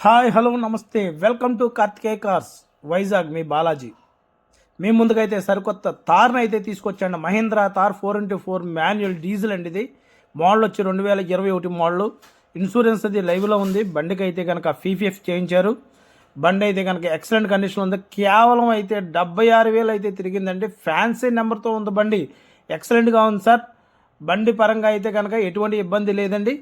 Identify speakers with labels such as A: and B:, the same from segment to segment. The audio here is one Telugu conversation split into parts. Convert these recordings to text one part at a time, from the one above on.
A: హాయ్ హలో నమస్తే welcome to Karthikeya cars Vizag. మీ బాలాజీ మీ ముందుకైతే సరికొత్త తార్ని అయితే తీసుకొచ్చాండి. Mahindra Thar 4x4 manual diesel అండి. ఇది మోడల్ వచ్చి 2021 మోడల్. ఇన్సూరెన్స్ అది లైవ్లో ఉంది. బండికి అయితే కనుక ఫీఫీఎఫ్ చేయించారు. బండి అయితే కనుక ఎక్సలెంట్ కండిషన్ ఉంది. కేవలం అయితే 76,000 అయితే తిరిగిందండి. ఫ్యాన్సీ నెంబర్తో ఉంది బండి. ఎక్సలెంట్గా ఉంది సార్. బండి పరంగా అయితే కనుక ఎటువంటి ఇబ్బంది లేదండి.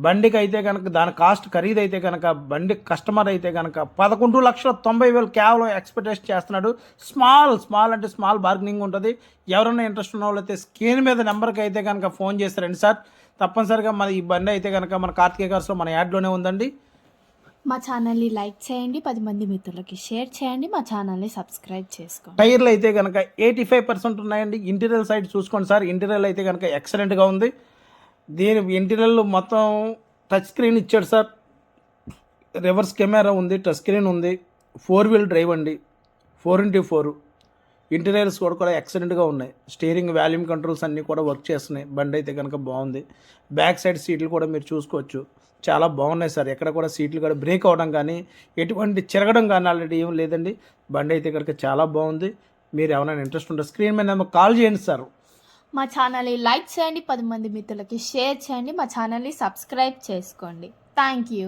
A: బండికి అయితే కనుక దాని కాస్ట్ ఖరీదు అయితే కనుక బండి కస్టమర్ అయితే కనుక 11,90,000 కేవలం ఎక్స్పెక్టేషన్ చేస్తున్నాడు. స్మాల్ అంటే స్మాల్ బార్గెనింగ్ ఉంటుంది. ఎవరైనా ఇంట్రెస్ట్ ఉన్న వాళ్ళైతే స్క్రీన్ మీద నెంబర్కి అయితే కనుక ఫోన్ చేస్తారండి సార్. తప్పనిసరిగా మన ఈ బండి అయితే కనుక మన కార్తికేయ కార్స్లో మన యాడ్లోనే ఉందండి.
B: మా ఛానల్ని లైక్ చేయండి, 10 మంది మిత్రులకి షేర్ చేయండి, మా ఛానల్ని సబ్స్క్రైబ్ చేసుకోండి.
A: టైర్లు అయితే కనుక 85% ఉన్నాయండి. ఇంటీరియర్ సైడ్ చూసుకోండి సార్. ఇంటీరియర్ అయితే కనుక ఎక్సలెంట్గా ఉంది. దీని ఇంటీరియర్లో మొత్తం టచ్ స్క్రీన్ ఇచ్చాడు సార్. రివర్స్ కెమెరా ఉంది, టచ్ స్క్రీన్ ఉంది. 4-wheel డ్రైవ్ అండి, 4x4. ఇంటీరియర్స్ కూడా ఎక్సలెంట్గా ఉన్నాయి. స్టీరింగ్ వాల్యూమ్ కంట్రోల్స్ అన్నీ కూడా వర్క్ చేస్తున్నాయి. బండి అయితే కనుక బాగుంది. బ్యాక్ సైడ్ సీట్లు కూడా మీరు చూసుకోవచ్చు, చాలా బాగున్నాయి సార్. ఎక్కడ కూడా సీట్లు కూడా బ్రేక్ అవ్వడం కానీ ఎటువంటి చిరగడం కానీ ఆల్రెడీ ఏం లేదండి. బండి అయితే కనుక చాలా బాగుంది. మీరు ఏమైనా ఇంట్రెస్ట్ ఉంటే స్క్రీన్ మీద కాల్ చేయండి సార్.
B: మా ఛానల్ని లైక్ చేయండి, 10 మంది మిత్రులకి షేర్ చేయండి, మా ఛానల్ని సబ్స్క్రైబ్ చేసుకోండి. Thank you.